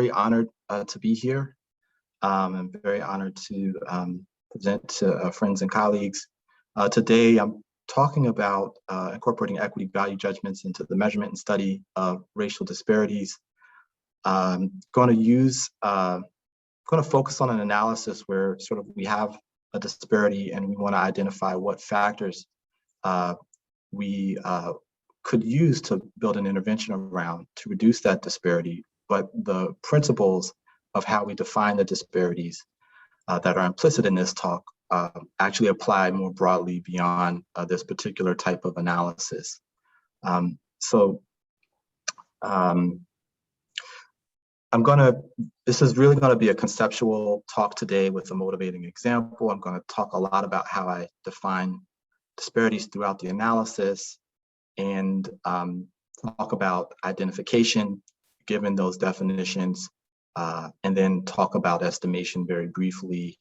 very honored to be here. I'm very honored to present to friends and colleagues. Today, I'm talking about incorporating equity value judgments into the measurement and study of racial disparities. Going to focus on an analysis where sort of we have a disparity and we want to identify what factors we could use to build an intervention around to reduce that disparity, but the principles of how we define the disparities that are implicit in this talk actually apply more broadly beyond this particular type of analysis. This is really going to be a conceptual talk today with a motivating example. I'm going to talk a lot about how I define disparities throughout the analysis and talk about identification given those definitions, and then talk about estimation very briefly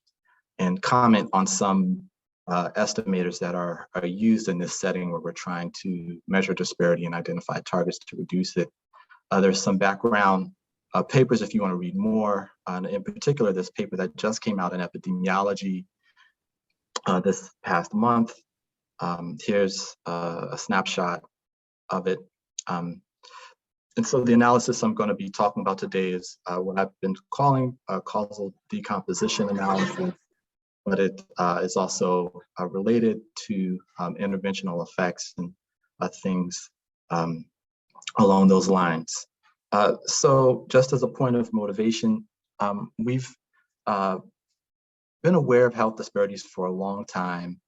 and comment on some estimators that are used in this setting where we're trying to measure disparity and identify targets to reduce it. There's some background papers if you want to read more. In particular, this paper that just came out in Epidemiology this past month. Here's a snapshot of it. And so the analysis I'm going to be talking about today is what I've been calling causal decomposition analysis, but it is also related to interventional effects and things along those lines. So just as a point of motivation, we've been aware of health disparities for a long time,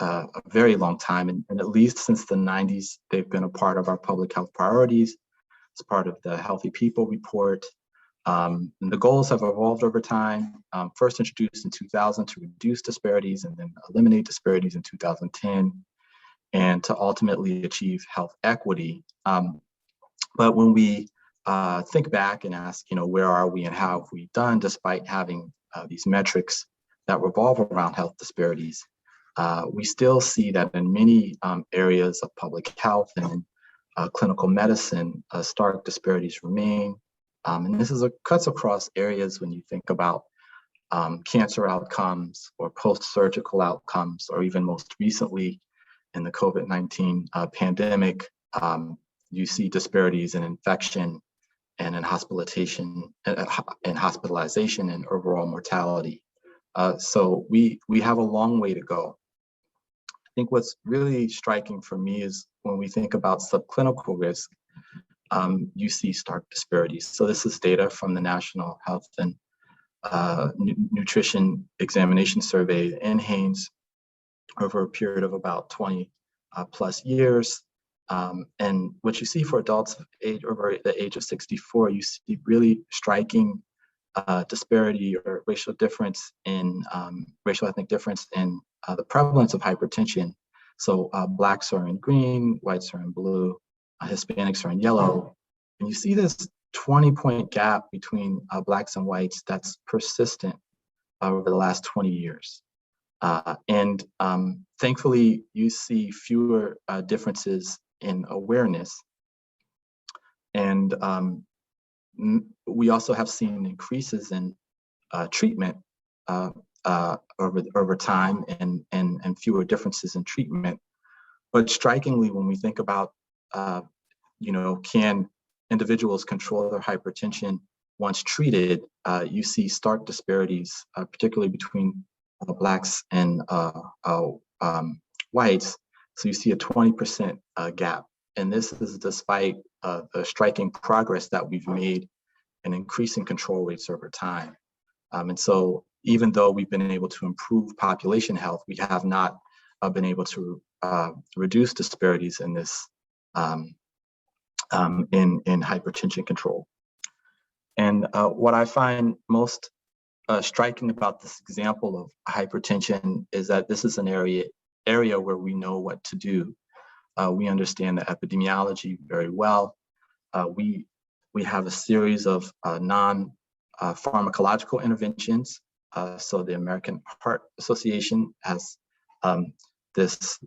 a very long time, and at least since the 90s, they've been a part of our public health priorities. It's part of the Healthy People Report. And the goals have evolved over time, first introduced in 2000 to reduce disparities and then eliminate disparities in 2010, and to ultimately achieve health equity. But when we think back and ask, where are we and how have we done despite having these metrics that revolve around health disparities, we still see that in many areas of public health and clinical medicine, stark disparities remain. And this cuts across areas when you think about cancer outcomes or post-surgical outcomes, or even most recently in the COVID-19 pandemic, you see disparities in infection and in hospitalization and overall mortality. So we have a long way to go. I think what's really striking for me is when we think about subclinical risk, you see stark disparities. So this is data from the National Health and Nutrition Examination Survey, NHANES, over a period of about 20 plus years. And what you see for adults over the age of 64, you see really striking disparity or racial ethnic difference in the prevalence of hypertension. So Blacks are in green, whites are in blue, Hispanics are in yellow. And you see this 20-point gap between Blacks and whites that's persistent over the last 20 years. And thankfully, you see fewer differences in awareness. And we also have seen increases in treatment over time and fewer differences in treatment. But strikingly, when we think about, can individuals control their hypertension once treated, you see stark disparities, particularly between Blacks and whites. So you see a 20% gap. And this is despite the striking progress that we've made in increasing control rates over time. And so even though we've been able to improve population health, we have not been able to reduce disparities in this in hypertension control. And what I find most striking about this example of hypertension is that this is an area where we know what to do. We understand the epidemiology very well. We have a series of non-pharmacological interventions. So the American Heart Association has this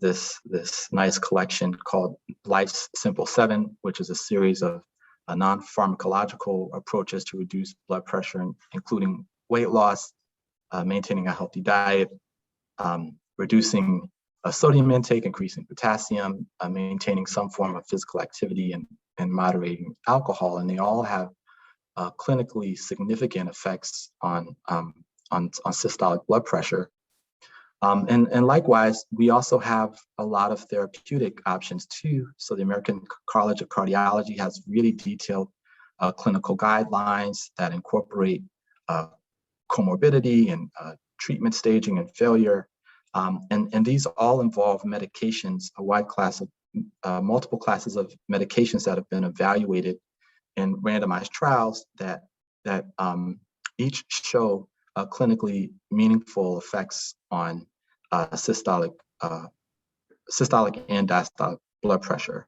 nice collection called Life's Simple 7, which is a series of non-pharmacological approaches to reduce blood pressure, including weight loss, maintaining a healthy diet, reducing sodium intake, increasing potassium, maintaining some form of physical activity, and moderating alcohol. And they all have clinically significant effects on systolic blood pressure. And likewise, we also have a lot of therapeutic options too. So the American College of Cardiology has really detailed clinical guidelines that incorporate comorbidity and treatment staging and failure. And these all involve medications, a wide class of multiple classes of medications that have been evaluated in randomized trials that each show clinically meaningful effects on systolic and diastolic blood pressure.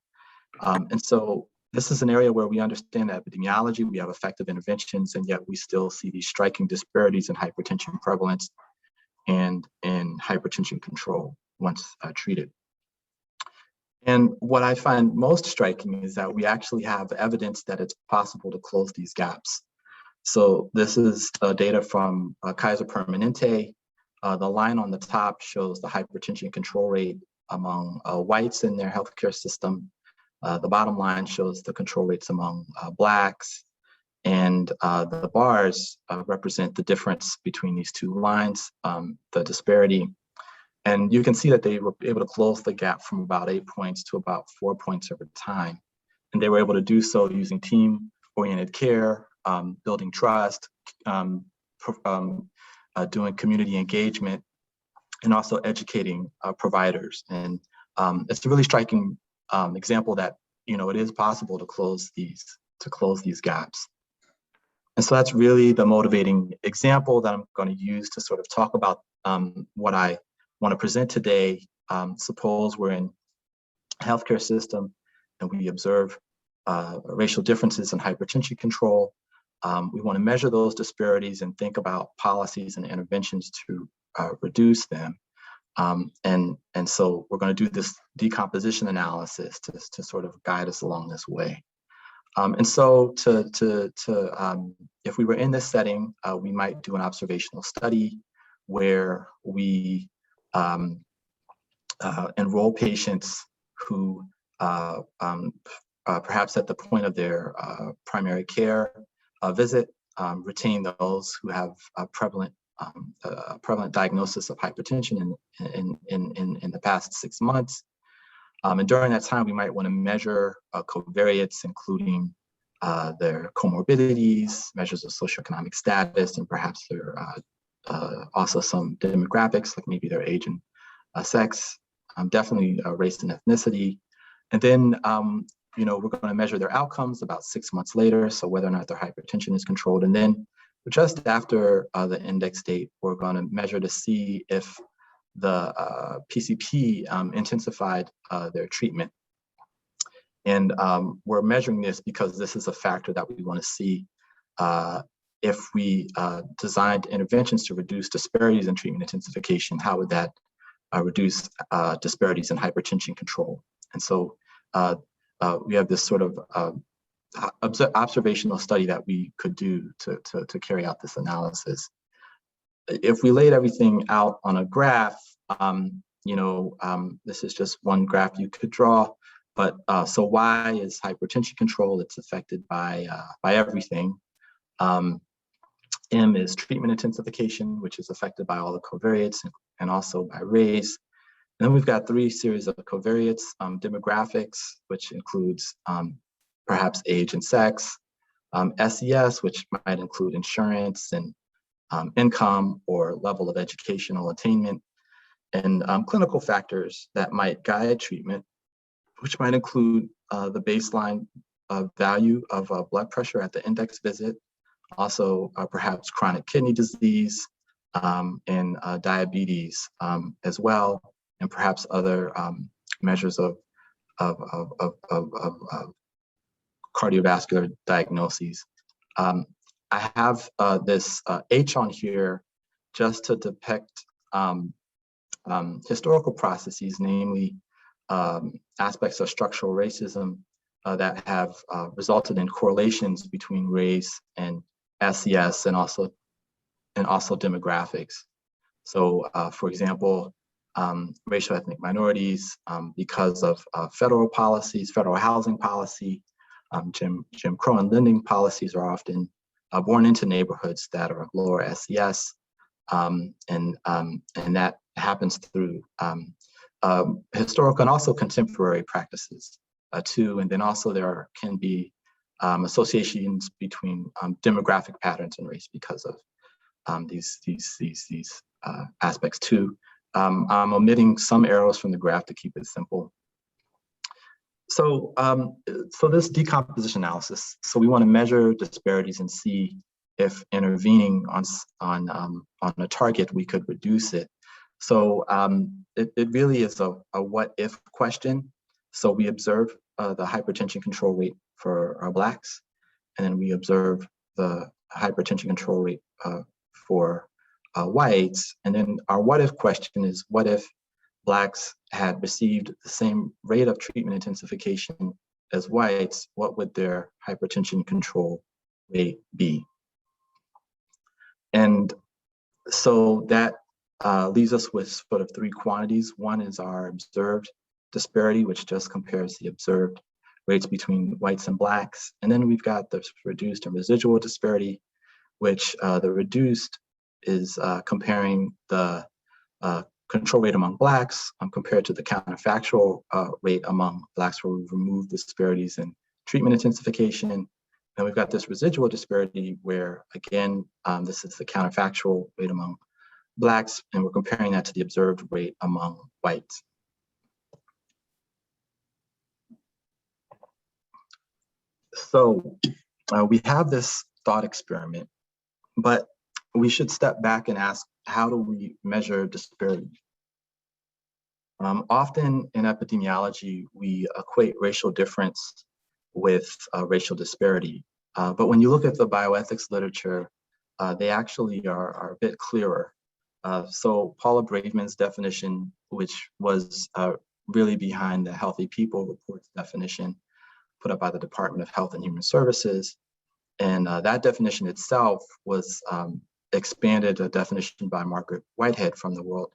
And so this is an area where we understand epidemiology, we have effective interventions, and yet we still see these striking disparities in hypertension prevalence and in hypertension control once treated. And what I find most striking is that we actually have evidence that it's possible to close these gaps. So this is data from Kaiser Permanente. The line on the top shows the hypertension control rate among whites in their healthcare system. The bottom line shows the control rates among Blacks, and the bars represent the difference between these two lines, the disparity. And you can see that they were able to close the gap from about 8 points to about 4 points over time. And they were able to do so using team-oriented care, building trust, doing community engagement, and also educating providers. And it's a really striking example that it is possible to close these gaps. And so that's really the motivating example that I'm going to use to sort of talk about what I want to present today. Suppose we're in a healthcare system and we observe racial differences in hypertension control. We want to measure those disparities and think about policies and interventions to reduce them. And so we're going to do this decomposition analysis to sort of guide us along this way. And so if we were in this setting, we might do an observational study where we enroll patients who perhaps at the point of their primary care visit, retain those who have a prevalent diagnosis of hypertension in the past 6 months. And during that time, we might want to measure covariates, including their comorbidities, measures of socioeconomic status, and perhaps their also some demographics, like maybe their age and sex, definitely race and ethnicity. And then we're going to measure their outcomes about 6 months later, so whether or not their hypertension is controlled. And then just after the index date, we're going to measure to see if the PCP intensified their treatment. And we're measuring this because this is a factor that we want to see if we designed interventions to reduce disparities in treatment intensification, how would that reduce disparities in hypertension control? And so we have this sort of observational study that we could do to carry out this analysis. If we laid everything out on a graph, this is just one graph you could draw. But so Y is hypertension control. It's affected by everything. M is treatment intensification, which is affected by all the covariates and also by race. And then we've got 3 series of covariates: demographics, which includes perhaps age and sex; SES, which might include insurance and income or level of educational attainment; and clinical factors that might guide treatment, which might include the baseline value of blood pressure at the index visit, also perhaps chronic kidney disease and diabetes as well, and perhaps other measures of cardiovascular diagnoses. I have this H on here just to depict historical processes, namely aspects of structural racism that have resulted in correlations between race and SES and also demographics. So for example, racial ethnic minorities, because of federal policies, federal housing policy, Jim Crow and lending policies are often born into neighborhoods that are of lower SES, and that happens through historical and also contemporary practices too. And then also there can be associations between demographic patterns and race because of these aspects too. I'm omitting some arrows from the graph to keep it simple. So, so this decomposition analysis, so we want to measure disparities and see if intervening on a target, we could reduce it. So it really is a what if question. So we observe the hypertension control rate for our Blacks, and then we observe the hypertension control rate for whites. And then our what if question is, what if Blacks had received the same rate of treatment intensification as whites, what would their hypertension control rate be? And so that leaves us with sort of three quantities. One is our observed disparity, which just compares the observed rates between whites and Blacks. And then we've got the reduced and residual disparity, which the reduced is comparing the control rate among Blacks compared to the counterfactual rate among Blacks, where we've removed disparities in treatment intensification. And we've got this residual disparity where, again, this is the counterfactual rate among Blacks, and we're comparing that to the observed rate among whites. So we have this thought experiment, but we should step back and ask, how do we measure disparity? Often in epidemiology, we equate racial difference with racial disparity. But when you look at the bioethics literature, they actually are a bit clearer. So Paula Braveman's definition, which was really behind the Healthy People Report's definition put up by the Department of Health and Human Services, and that definition itself was expanded a definition by Margaret Whitehead from the work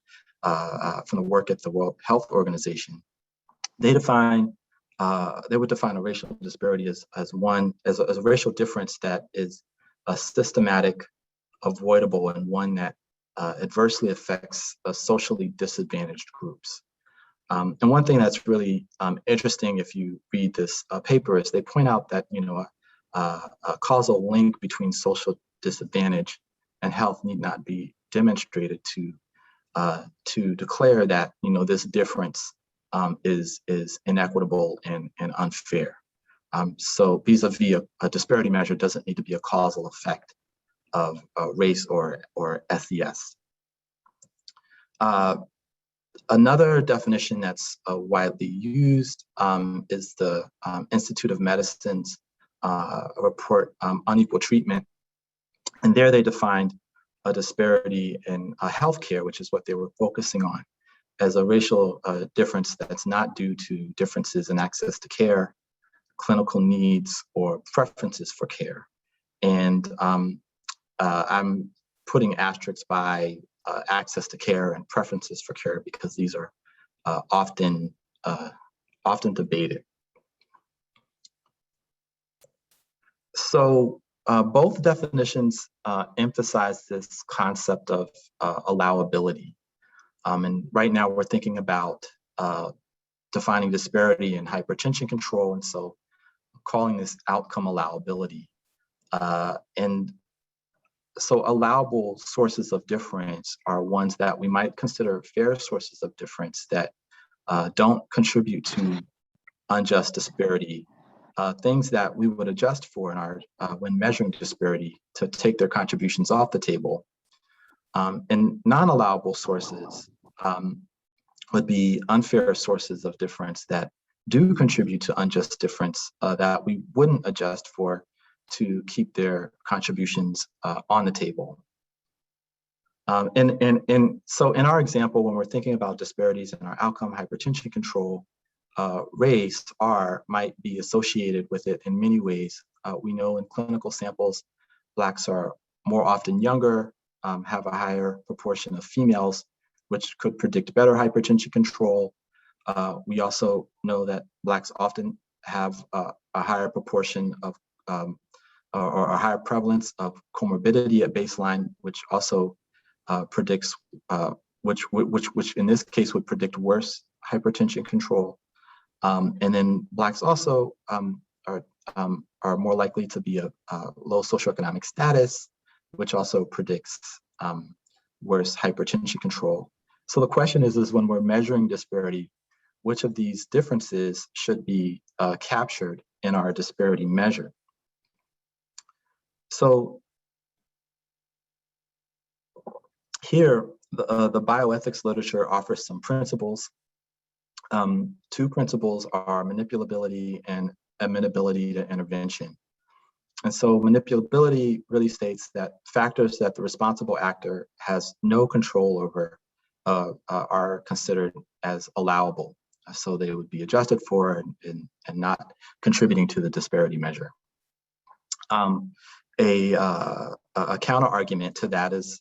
at the World Health Organization. They would define a racial disparity as a racial difference that is systematic, avoidable, and one that adversely affects socially disadvantaged groups. And one thing that's really interesting if you read this paper is they point out that a causal link between social disadvantage and health need not be demonstrated to declare that this difference is inequitable and unfair. So vis-a-vis a disparity measure doesn't need to be a causal effect of race or SES. Another definition that's widely used is the Institute of Medicine's report, Unequal Treatment. And there they defined a disparity in healthcare, which is what they were focusing on, as a racial difference that's not due to differences in access to care, clinical needs, or preferences for care. And I'm putting asterisks by access to care and preferences for care because these are often debated. So both definitions emphasize this concept of allowability. And right now we're thinking about defining disparity in hypertension control, and so calling this outcome allowability. And so allowable sources of difference are ones that we might consider fair sources of difference that don't contribute to unjust disparity, things that we would adjust for in our when measuring disparity to take their contributions off the table. And non-allowable sources would be unfair sources of difference that do contribute to unjust difference that we wouldn't adjust for to keep their contributions on the table. And so in our example, when we're thinking about disparities in our outcome hypertension control, race, R, might be associated with it in many ways. We know in clinical samples, Blacks are more often younger, have a higher proportion of females, which could predict better hypertension control. We also know that Blacks often have a higher proportion of or a higher prevalence of comorbidity at baseline, which also predicts, which in this case would predict worse hypertension control. And then Blacks also are more likely to be a low socioeconomic status, which also predicts worse hypertension control. So the question is when we're measuring disparity, which of these differences should be captured in our disparity measure? So here, the bioethics literature offers some principles. Two principles are manipulability and amenability to intervention. And so manipulability really states that factors that the responsible actor has no control over are considered as allowable. So they would be adjusted for and not contributing to the disparity measure. A counter argument to that is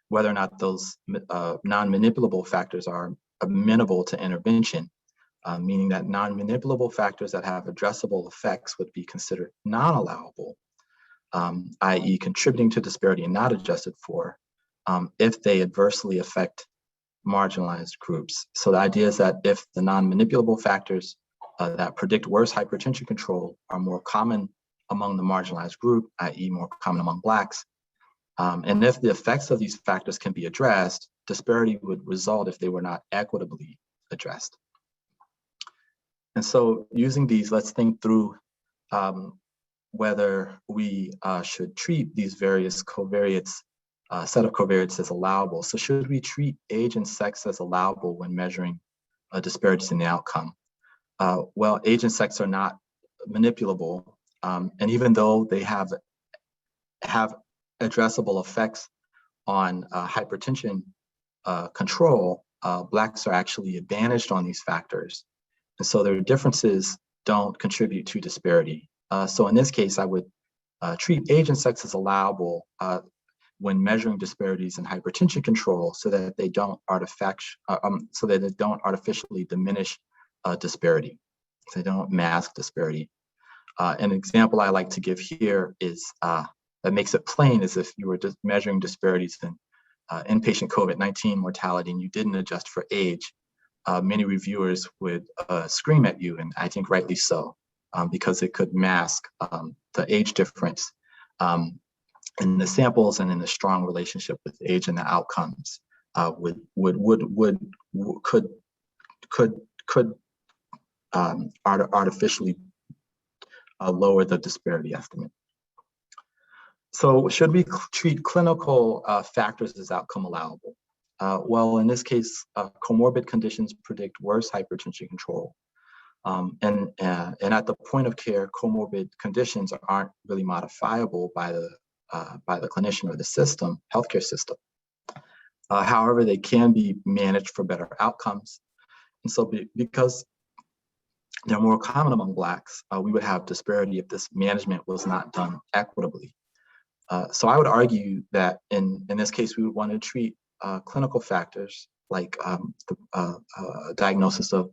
whether or not those non-manipulable factors are amenable to intervention, meaning that non-manipulable factors that have addressable effects would be considered non-allowable, i.e. contributing to disparity and not adjusted for, if they adversely affect marginalized groups. So the idea is that if the non-manipulable factors that predict worse hypertension control are more common among the marginalized group, i.e. more common among Blacks, and if the effects of these factors can be addressed, disparity would result if they were not equitably addressed. And so using these, let's think through whether we should treat these various covariates, set of covariates as allowable. So should we treat age and sex as allowable when measuring disparities in the outcome? Well, age and sex are not manipulable. And even though they have addressable effects on hypertension control, Blacks are actually advantaged on these factors. And so their differences don't contribute to disparity. So in this case, I would treat age and sex as allowable when measuring disparities in hypertension control so that they don't artificially diminish disparity. So they don't mask disparity. An example I like to give here is that makes it plain is if you were just measuring disparities in inpatient COVID-19 mortality and you didn't adjust for age, many reviewers would scream at you, and I think rightly so, because it could mask the age difference in the samples and in the strong relationship with age and the outcomes could artificially lower the disparity estimate. So should we treat clinical factors as outcome allowable? Well, in this case, comorbid conditions predict worse hypertension control. And at the point of care, comorbid conditions aren't really modifiable by the clinician or the system, healthcare system. However, they can be managed for better outcomes. And so because they're more common among Blacks, we would have disparity if this management was not done equitably. So I would argue that in this case, we would want to treat clinical factors like the diagnosis of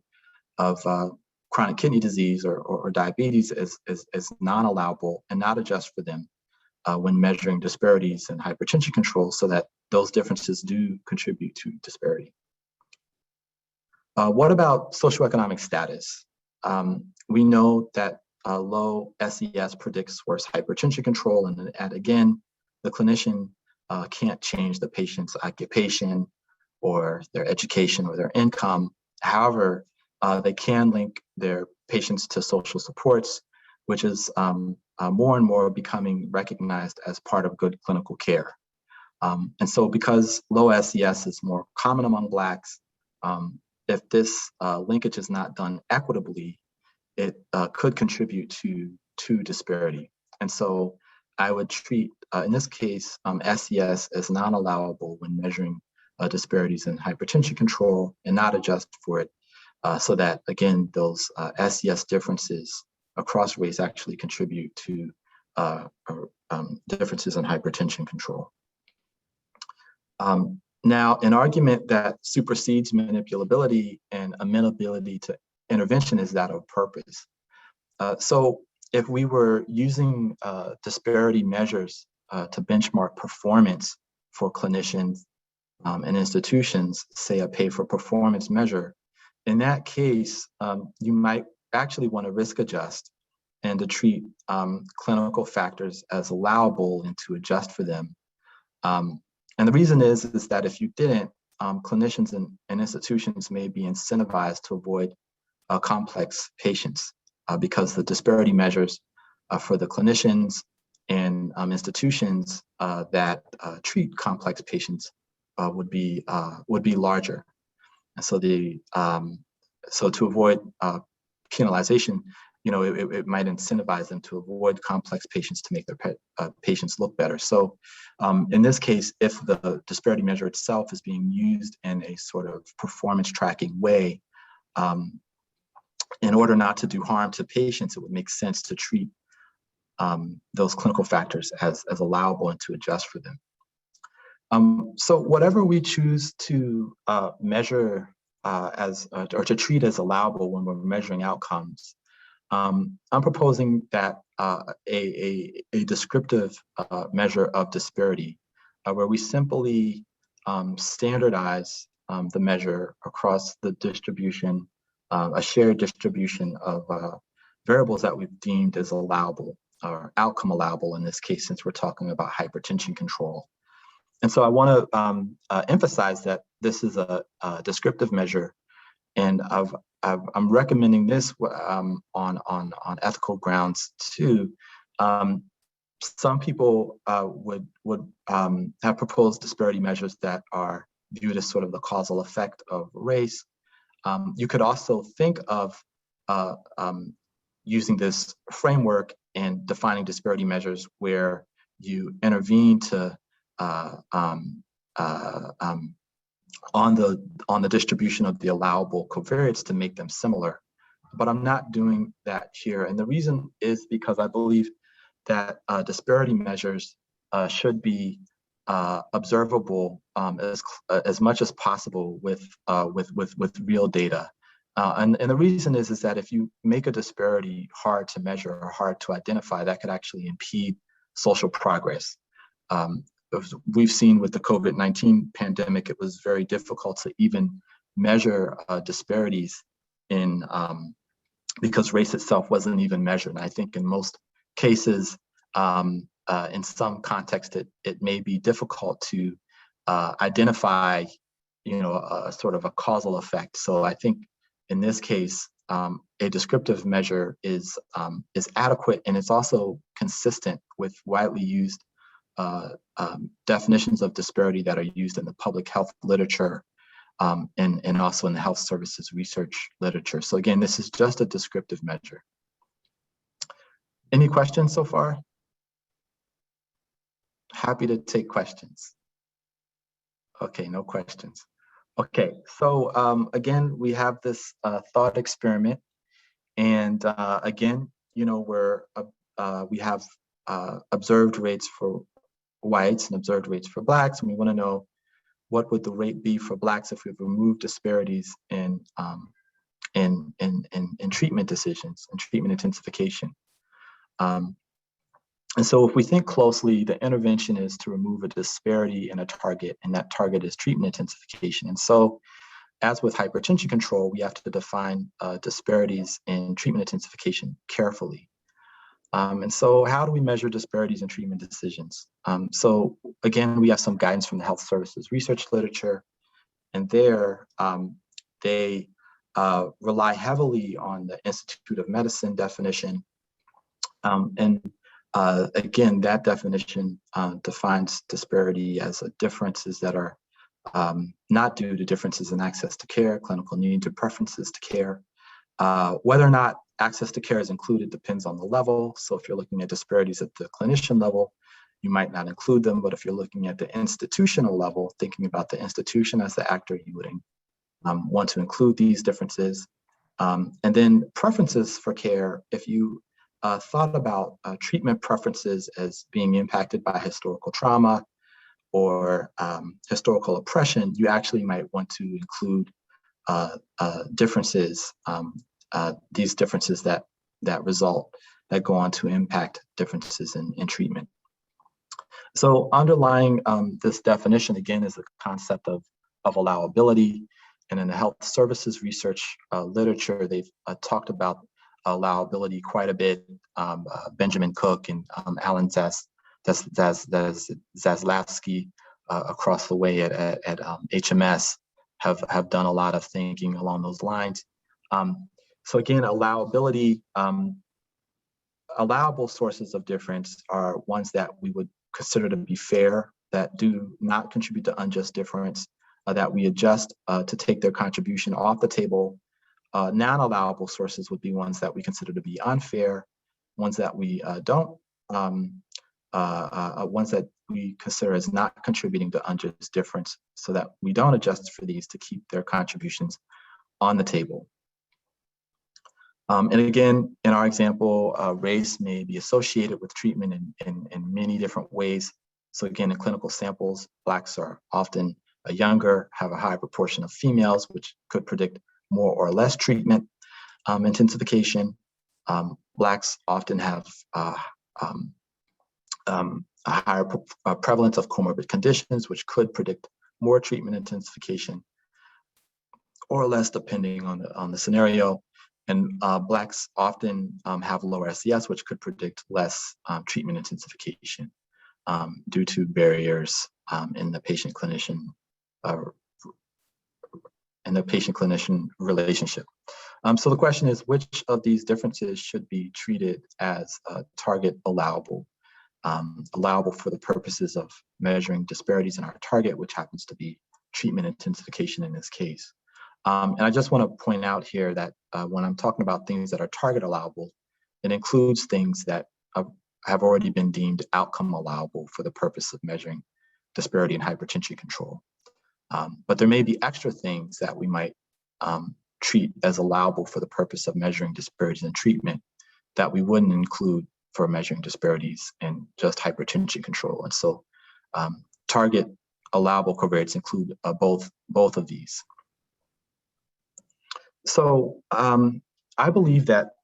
chronic kidney disease or diabetes as non-allowable and not adjust for them when measuring disparities in hypertension control so that those differences do contribute to disparity. What about socioeconomic status? We know that low SES predicts worse hypertension control, and again, the clinician can't change the patient's occupation or their education or their income. However, they can link their patients to social supports, which is more and more becoming recognized as part of good clinical care. And so because low SES is more common among Blacks, if this linkage is not done equitably, it could contribute to disparity. And so I would treat, in this case, SES as non-allowable when measuring disparities in hypertension control and not adjust for it so that, again, those SES differences across race actually contribute to differences in hypertension control. Now, an argument that supersedes manipulability and amenability to intervention is that of purpose. So if we were using disparity measures to benchmark performance for clinicians and institutions, say a pay-for-performance measure, in that case, you might actually want to risk adjust and to treat clinical factors as allowable and to adjust for them. And the reason is that if you didn't, clinicians and institutions may be incentivized to avoid complex patients because the disparity measures for the clinicians and institutions that treat complex patients would be larger. And so so to avoid penalization, it might incentivize them to avoid complex patients to make their patients look better. So in this case, if the disparity measure itself is being used in a sort of performance tracking way, in order not to do harm to patients, it would make sense to treat those clinical factors as allowable and to adjust for them. So whatever we choose to measure or to treat as allowable when we're measuring outcomes, I'm proposing that a descriptive measure of disparity, where we simply standardize the measure across the distribution, a shared distribution of variables that we've deemed as allowable or outcome allowable in this case, since we're talking about hypertension control. And so I want to emphasize that this is a descriptive measure, and I'm recommending this on ethical grounds too. Some people would have proposed disparity measures that are viewed as sort of the causal effect of race. You could also think of using this framework and defining disparity measures where you intervene to on the distribution of the allowable covariates to make them similar. But I'm not doing that here. And the reason is because I believe that disparity measures should be observable as much as possible with real data. And the reason is that if you make a disparity hard to measure or hard to identify, that could actually impede social progress. We've seen with the COVID-19 pandemic, it was very difficult to even measure disparities because race itself wasn't even measured. And I think in most cases, in some context, it may be difficult to identify, a sort of a causal effect. So I think in this case, a descriptive measure is adequate, and it's also consistent with widely used definitions of disparity that are used in the public health literature and also in the health services research literature. So again, this is just a descriptive measure. Any questions so far? Happy to take questions. Okay, no questions. Okay, so again, we have this thought experiment, and again, we have observed rates for whites and observed rates for Blacks, and we want to know what would the rate be for Blacks if we've removed disparities in treatment decisions and treatment intensification. And so if we think closely, the intervention is to remove a disparity in a target, and that target is treatment intensification. And so as with hypertension control, we have to define disparities in treatment intensification carefully. And so how do we measure disparities in treatment decisions? So again, we have some guidance from the health services research literature, and there they rely heavily on the Institute of Medicine definition. Again, that definition defines disparity as differences that are not due to differences in access to care, clinical needs, or preferences to care. Whether or not access to care is included depends on the level. So if you're looking at disparities at the clinician level, you might not include them. But if you're looking at the institutional level, thinking about the institution as the actor, you want to include these differences. And then preferences for care, if you thought about treatment preferences as being impacted by historical trauma or historical oppression, you actually might want to include differences, these differences that go on to impact differences in treatment. So underlying this definition, again, is the concept of allowability. And in the health services research literature, they've talked about allowability quite a bit. Benjamin Cook and Alan Zaslavsky across the way at HMS have done a lot of thinking along those lines. So again, allowability, allowable sources of difference are ones that we would consider to be fair, that do not contribute to unjust difference, that we adjust to take their contribution off the table. Non-allowable sources would be ones that we consider to be unfair, ones that we don't, ones that we consider as not contributing to unjust difference, so that we don't adjust for these to keep their contributions on the table. And again, in our example, race may be associated with treatment in many different ways. So again, in clinical samples, Blacks are often younger, have a high proportion of females, which could predict more or less treatment intensification. Blacks often have a higher prevalence of comorbid conditions, which could predict more treatment intensification, or less depending on the scenario. And Blacks often have lower SES, which could predict less treatment intensification due to barriers in the patient-clinician relationship. So the question is, which of these differences should be treated as target allowable, allowable for the purposes of measuring disparities in our target, which happens to be treatment intensification in this case. And I just want to point out here that when I'm talking about things that are target allowable, it includes things that have already been deemed outcome allowable for the purpose of measuring disparity in hypertension control. But there may be extra things that we might treat as allowable for the purpose of measuring disparities in treatment that we wouldn't include for measuring disparities in just hypertension control. And so target allowable covariates include both of these. So I believe that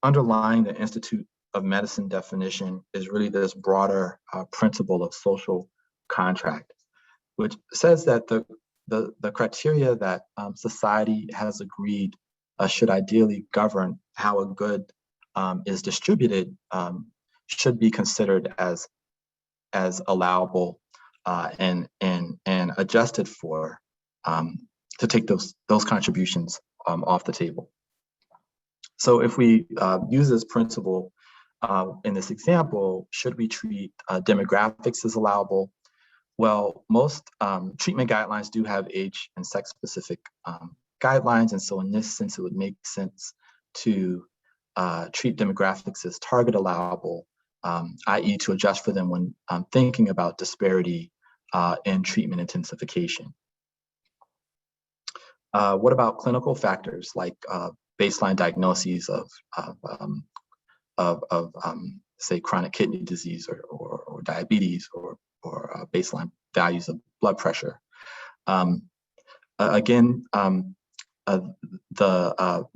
underlying the Institute of Medicine definition is really this broader principle of social contract, which says that the criteria that society has agreed should ideally govern how a good is distributed should be considered as allowable and adjusted for to take those contributions off the table. So if we use this principle in this example, should we treat demographics as allowable? Well, most treatment guidelines do have age and sex-specific guidelines, and so in this sense, it would make sense to treat demographics as target allowable, i.e. to adjust for them when thinking about disparity in treatment intensification. What about clinical factors like baseline diagnoses of say chronic kidney disease or diabetes or baseline values of blood pressure? Again, the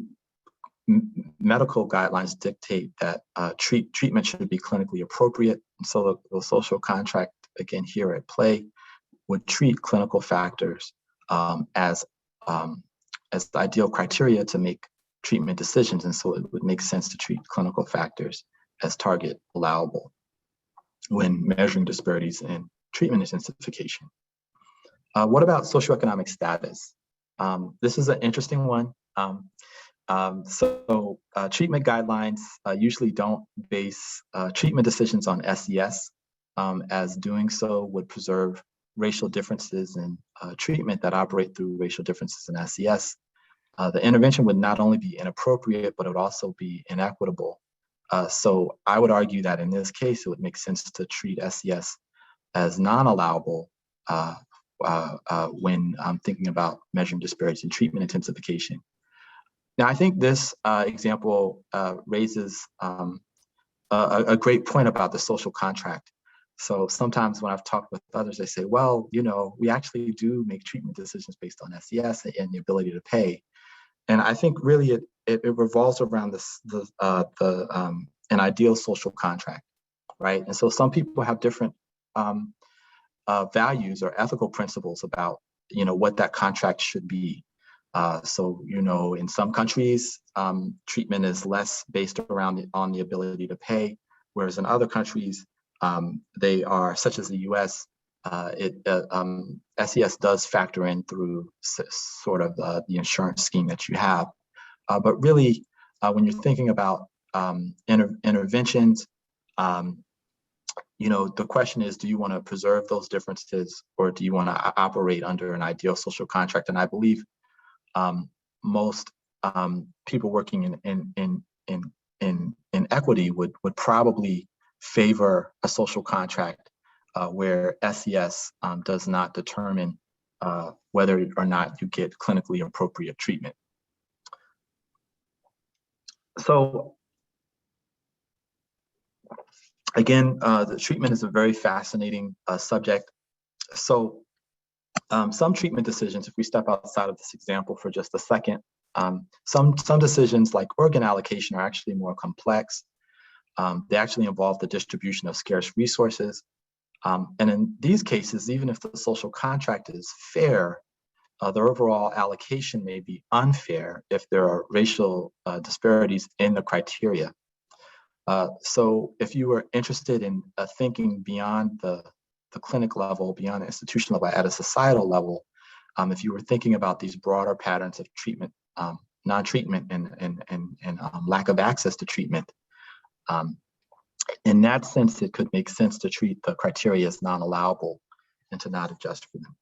medical guidelines dictate that treatment should be clinically appropriate. And so the social contract, again, here at play, would treat clinical factors as the ideal criteria to make treatment decisions. And so it would make sense to treat clinical factors as target allowable when measuring disparities in treatment intensification. What about socioeconomic status? This is an interesting one. Treatment guidelines usually don't base treatment decisions on SES, as doing so would preserve racial differences in treatment that operate through racial differences in SES. The intervention would not only be inappropriate, but it would also be inequitable. So I would argue that in this case, it would make sense to treat SES as non-allowable when thinking about measuring disparities in treatment intensification. Now, I think this example raises a great point about the social contract. So sometimes when I've talked with others, they say, well, we actually do make treatment decisions based on SES and the ability to pay. And I think really it revolves around an ideal social contract, right? And so some people have different values or ethical principles about what that contract should be. So in some countries, treatment is less based on the ability to pay, whereas in other countries, they are, such as the U.S., SES does factor in through sort of the insurance scheme that you have. But really, when you're thinking about interventions, the question is, do you want to preserve those differences, or do you want to operate under an ideal social contract? And I believe most people working in equity would probably favor a social contract where SES does not determine whether or not you get clinically appropriate treatment. So again, the treatment is a very fascinating subject. So some treatment decisions, if we step outside of this example for just a second, some decisions like organ allocation are actually more complex. They actually involve the distribution of scarce resources. And in these cases, even if the social contract is fair, the overall allocation may be unfair if there are racial disparities in the criteria. So if you were interested in thinking beyond the clinic level, beyond the institutional level, at a societal level, if you were thinking about these broader patterns of treatment, non-treatment, and lack of access to treatment, in that sense, it could make sense to treat the criteria as non-allowable and to not adjust for them.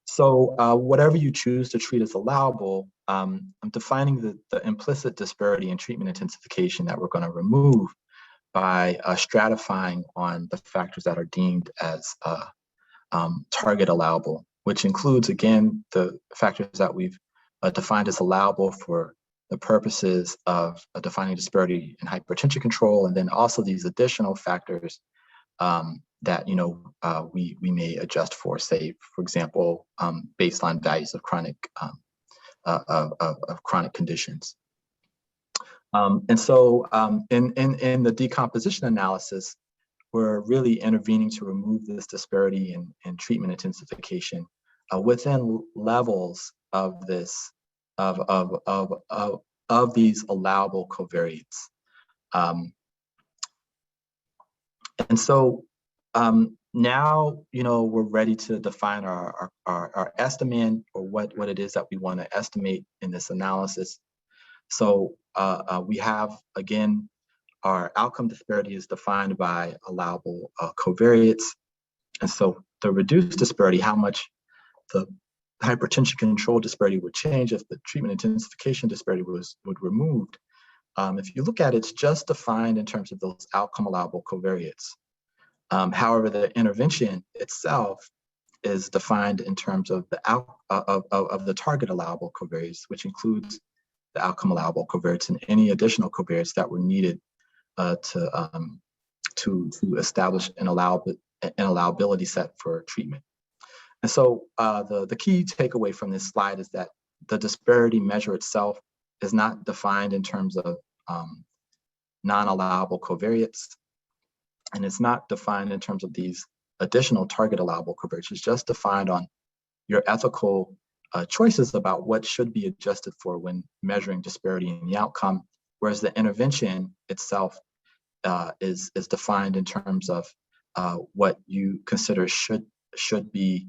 So whatever you choose to treat as allowable, I'm defining the implicit disparity in treatment intensification that we're going to remove by stratifying on the factors that are deemed as target allowable, which includes, again, the factors that we've defined as allowable for the purposes of defining disparity in hypertension control, and then also these additional factors that we may adjust for, say, for example, baseline values of chronic conditions. And so in the decomposition analysis, we're really intervening to remove this disparity in treatment intensification within levels of this of these allowable covariates. And so now we're ready to define our estimate, or what it is that we want to estimate in this analysis. So we have, again, our outcome disparity is defined by allowable covariates. And so the reduced disparity, how much the hypertension control disparity would change if the treatment intensification disparity would removed. If you look at it, it's just defined in terms of those outcome allowable covariates. However, the intervention itself is defined in terms of the target allowable covariates, which includes the outcome allowable covariates and any additional covariates that were needed to establish an allowability set for treatment. And so the key takeaway from this slide is that the disparity measure itself is not defined in terms of non-allowable covariates, and it's not defined in terms of these additional target allowable covariates. It's just defined on your ethical choices about what should be adjusted for when measuring disparity in the outcome, whereas the intervention itself is defined in terms of what you consider should be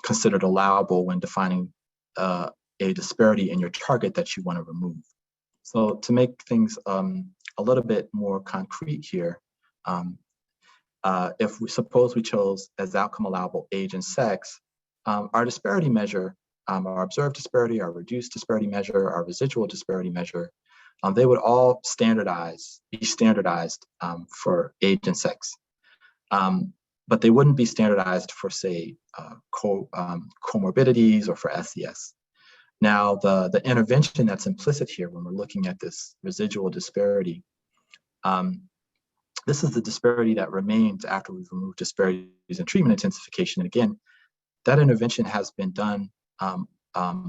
considered allowable when defining a disparity in your target that you want to remove. So to make things a little bit more concrete here, if we suppose we chose as outcome allowable age and sex, our disparity measure, our observed disparity, our reduced disparity measure, our residual disparity measure, they would all be standardized for age and sex. but they wouldn't be standardized for, say, comorbidities or for SES. Now, the intervention that's implicit here when we're looking at this residual disparity, this is the disparity that remains after we've removed disparities in treatment intensification. And again, that intervention has been done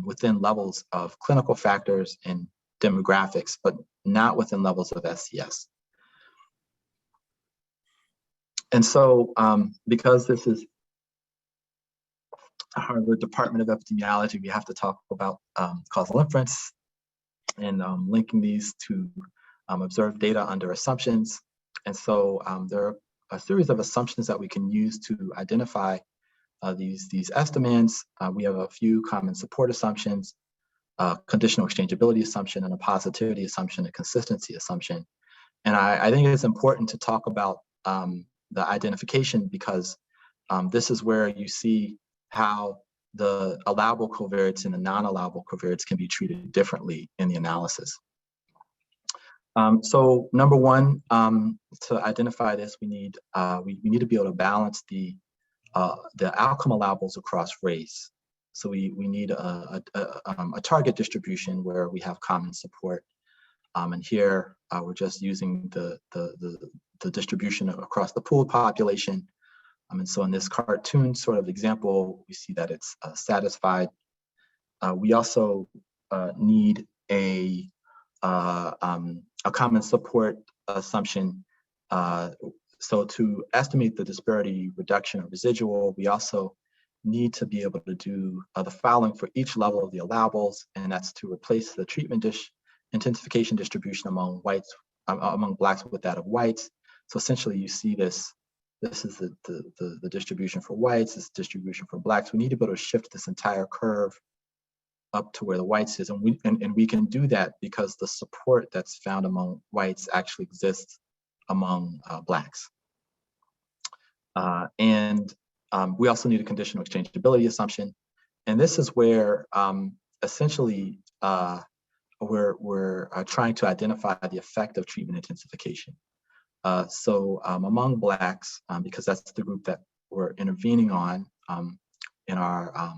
within levels of clinical factors and demographics, but not within levels of SES. And so, because this is Harvard Department of Epidemiology, we have to talk about causal inference and linking these to observed data under assumptions. And so there are a series of assumptions that we can use to identify these estimates. We have a few common support assumptions, conditional exchangeability assumption, and a positivity assumption, a consistency assumption. And I think it's important to talk about the identification because this is where you see how the allowable covariates and the non-allowable covariates can be treated differently in the analysis. So number one, to identify this, we need to be able to balance the outcome allowables across race. So we need a target distribution where we have common support. And here we're just using the distribution across the pooled population. And so in this cartoon sort of example, we see that it's satisfied. We also need a common support assumption. So to estimate the disparity reduction or residual, we also need to be able to do the following for each level of the allowables, and that's to replace the treatment intensification distribution among whites, among blacks with that of whites. So essentially you see this is the distribution for whites, this distribution for blacks. We need to be able to shift this entire curve up to where the whites is, and we can do that because the support that's found among whites actually exists among blacks. We also need a conditional exchangeability assumption, and this is where essentially we're trying to identify the effect of treatment intensification. So among blacks, because that's the group that we're intervening on in our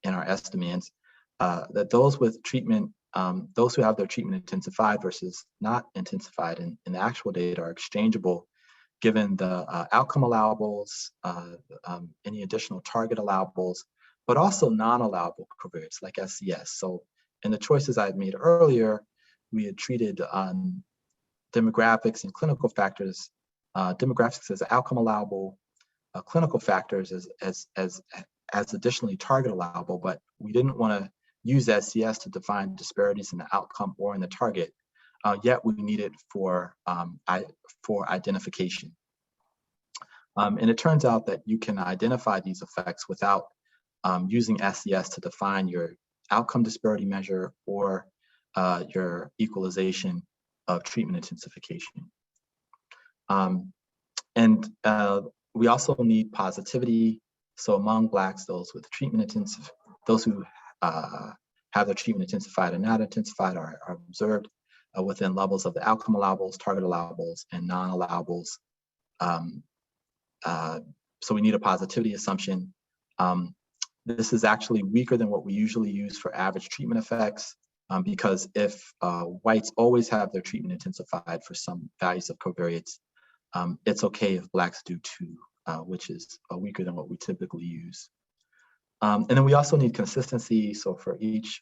estimates, that those with treatment, those who have their treatment intensified versus not intensified in the actual data are exchangeable given the outcome allowables, any additional target allowables, but also non-allowable covariates like SES. So in the choices I had made earlier, we had treated demographics and clinical factors, demographics as outcome allowable, clinical factors as additionally target allowable, but we didn't want to use SES to define disparities in the outcome or in the target, yet we need it for identification. And it turns out that you can identify these effects without using SES to define your outcome disparity measure or your equalization of treatment intensification. We also need positivity. So among blacks, those with treatment intensive, those who have their treatment intensified and not intensified are observed within levels of the outcome allowables, target allowables, and non-allowables. So we need a positivity assumption. This is actually weaker than what we usually use for average treatment effects because if whites always have their treatment intensified for some values of covariates, it's okay if blacks do too, which is weaker than what we typically use. And then we also need consistency. So for each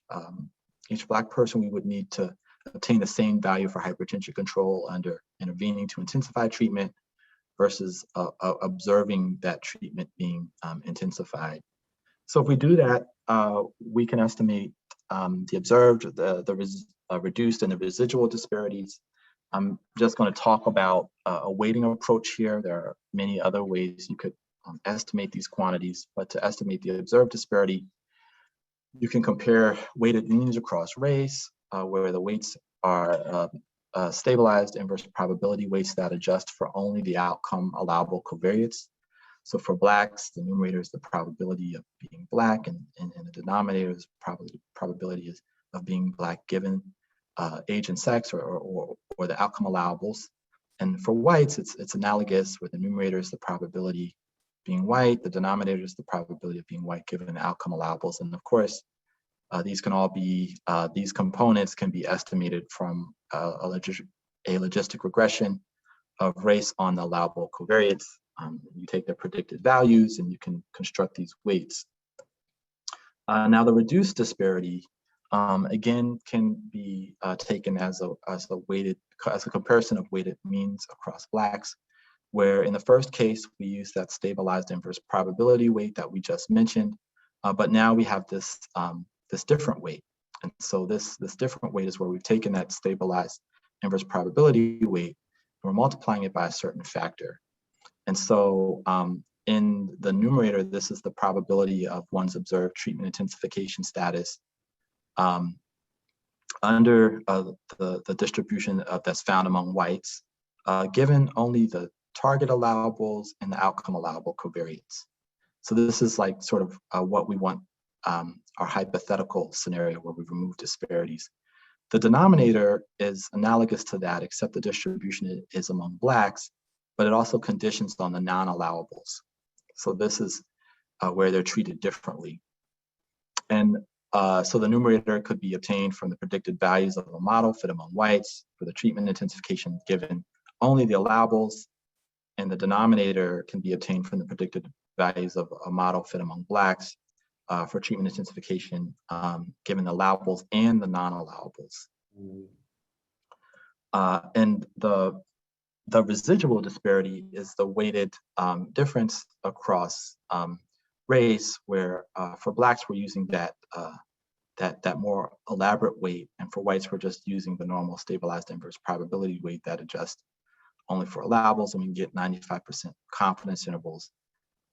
black person, we would need to obtain the same value for hypertension control under intervening to intensify treatment versus observing that treatment being intensified. So if we do that, we can estimate the observed, the reduced, and the residual disparities. I'm just going to talk about a weighting approach here. There are many other ways you could estimate these quantities, but to estimate the observed disparity, you can compare weighted means across race, where the weights are stabilized inverse probability weights that adjust for only the outcome allowable covariates. So for blacks, the numerator is the probability of being black, and the denominator is probability of being black given age and sex, or the outcome allowables. And for whites, it's analogous, where the numerator is the probability being white, the denominator is the probability of being white given the outcome allowables. And of course, these can all be, these components can be estimated from a logistic regression of race on the allowable covariates. You take their predicted values and you can construct these weights. Now the reduced disparity, again, can be taken as a comparison of weighted means across Blacks, where in the first case, we use that stabilized inverse probability weight that we just mentioned, but now we have this, this different weight. And so this different weight is where we've taken that stabilized inverse probability weight, and we're multiplying it by a certain factor. And so in the numerator, this is the probability of one's observed treatment intensification status under the distribution that's found among whites, given only the target allowables and the outcome allowable covariates. So this is like sort of what we want, our hypothetical scenario where we remove disparities. The denominator is analogous to that, except the distribution is among Blacks, but it also conditions on the non-allowables. So this is where they're treated differently. And so the numerator could be obtained from the predicted values of a model fit among whites for the treatment intensification given only the allowables, and the denominator can be obtained from the predicted values of a model fit among Blacks for treatment intensification given the allowables and the non-allowables. And the residual disparity is the weighted difference across race, where for Blacks we're using that more elaborate weight, and for whites we're just using the normal stabilized inverse probability weight that adjusts only for allowables, and we can get 95% confidence intervals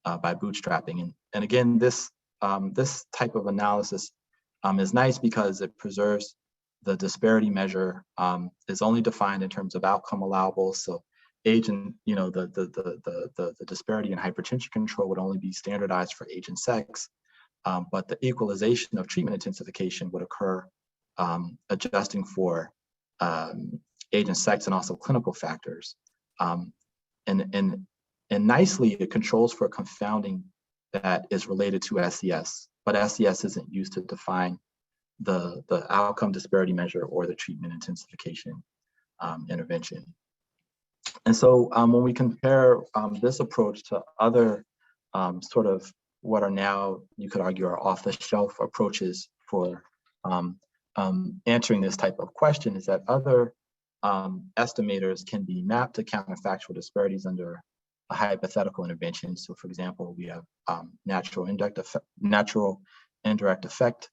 by bootstrapping. And again, this type of analysis is nice because it preserves the disparity measure, is only defined in terms of outcome allowables. So age and, the disparity in hypertension control would only be standardized for age and sex, but the equalization of treatment intensification would occur adjusting for age and sex and also clinical factors. And nicely, it controls for confounding that is related to SES, but SES isn't used to define the outcome disparity measure or the treatment intensification intervention. And so when we compare this approach to other sort of what are now, you could argue, are off-the-shelf approaches for answering this type of question, is that other estimators can be mapped to counterfactual disparities under a hypothetical intervention. So for example, we have natural indirect effect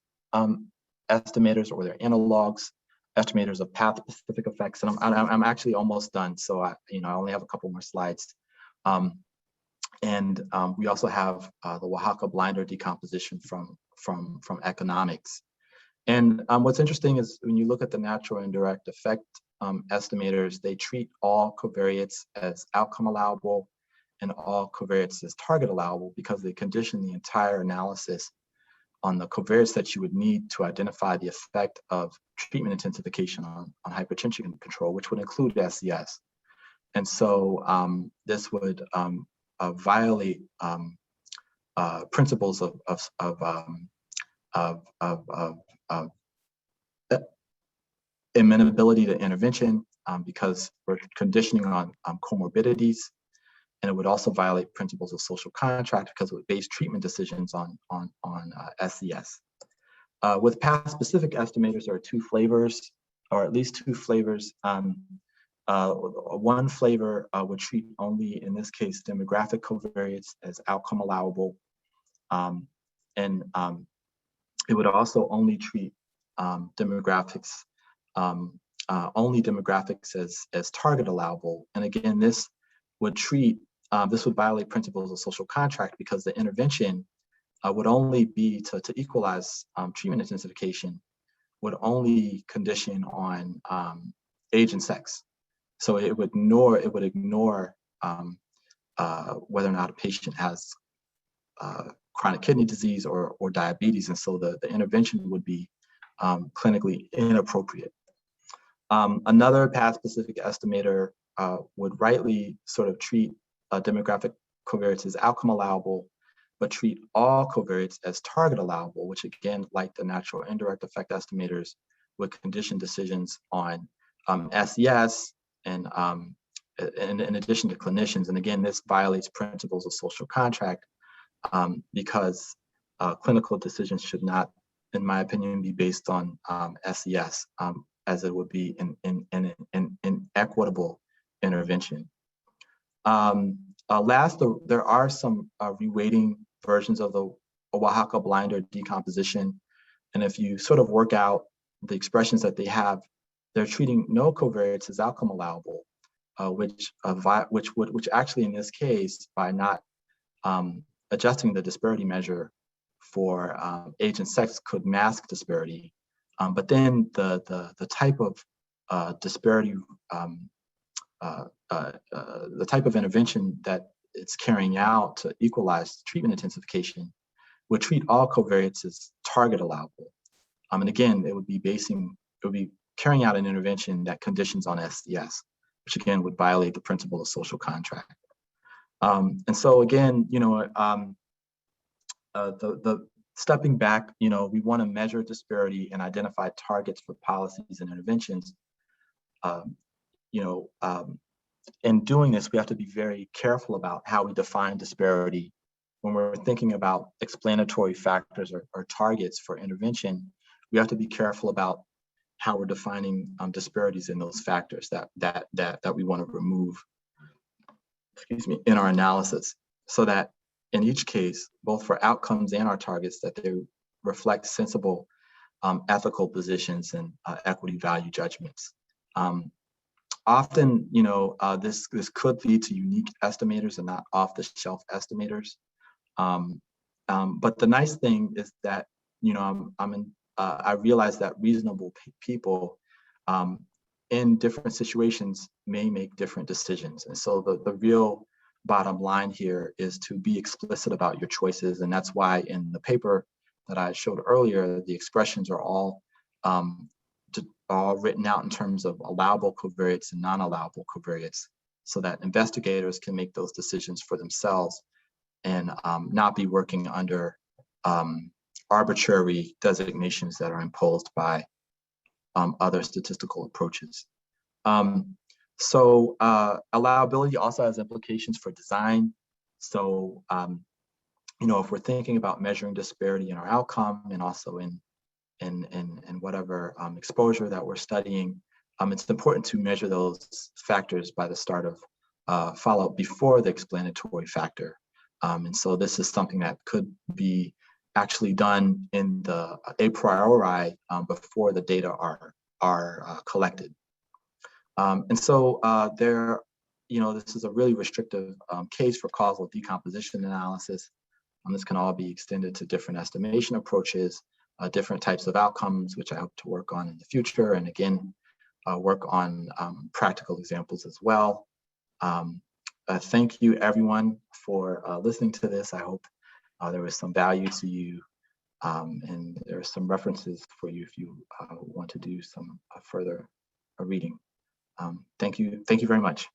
estimators, or their analogs, estimators of path-specific effects. And I'm actually almost done, so I only have a couple more slides. And we also have the Oaxaca blinder decomposition from economics. And what's interesting is when you look at the natural indirect effect estimators, they treat all covariates as outcome allowable and all covariates as target allowable, because they condition the entire analysis on the covariates that you would need to identify the effect of treatment intensification on hypertension control, which would include SES. And so this would violate principles of amenability to intervention, because we're conditioning on comorbidities, and it would also violate principles of social contract because it would base treatment decisions on SES. With path-specific estimators, there are two flavors, or at least two flavors. One flavor would treat only, in this case, demographic covariates as outcome allowable, and it would also only treat demographics as target allowable. And again, this would violate principles of social contract, because the intervention would only be to equalize treatment intensification, would only condition on age and sex. So it would ignore whether or not a patient has chronic kidney disease or diabetes, and so the intervention would be clinically inappropriate. Another path-specific estimator would rightly sort of treat demographic covariates as outcome allowable, but treat all covariates as target allowable, which again, like the natural indirect effect estimators, would condition decisions on SES and in addition to clinicians. And again, this violates principles of social contract because clinical decisions should not, in my opinion, be based on SES, as it would be in equitable intervention. Last, there are some reweighting versions of the Oaxaca blinder decomposition. And if you sort of work out the expressions that they have, they're treating no covariates as outcome allowable, which actually in this case, by not adjusting the disparity measure for age and sex, could mask disparity. But then the type of disparity, the type of intervention that it's carrying out to equalize treatment intensification would treat all covariates as target allowable. And again, it would be carrying out an intervention that conditions on SES, which again would violate the principle of social contract. And so again, the stepping back, we want to measure disparity and identify targets for policies and interventions. In doing this, we have to be very careful about how we define disparity. When we're thinking about explanatory factors or targets for intervention, we have to be careful about how we're defining disparities in those factors that we want to remove, in our analysis, so that in each case, both for outcomes and our targets, that they reflect sensible ethical positions and equity value judgments. Often, this could lead to unique estimators and not off-the-shelf estimators. But the nice thing is that, I realize that reasonable people in different situations may make different decisions. And so the real bottom line here is to be explicit about your choices. And that's why in the paper that I showed earlier, the expressions are all written out in terms of allowable covariates and non-allowable covariates, so that investigators can make those decisions for themselves and not be working under arbitrary designations that are imposed by other statistical approaches. So allowability also has implications for design. So, if we're thinking about measuring disparity in our outcome and also in whatever exposure that we're studying, it's important to measure those factors by the start of follow-up before the explanatory factor. And so this is something that could be actually done in the a priori before the data are collected. And so this is a really restrictive case for causal decomposition analysis. This can all be extended to different estimation approaches, different types of outcomes, which I hope to work on in the future. And again, work on practical examples as well. Thank you everyone for listening to this. I hope there was some value to you, and there are some references for you if you want to do some further reading. Thank you very much.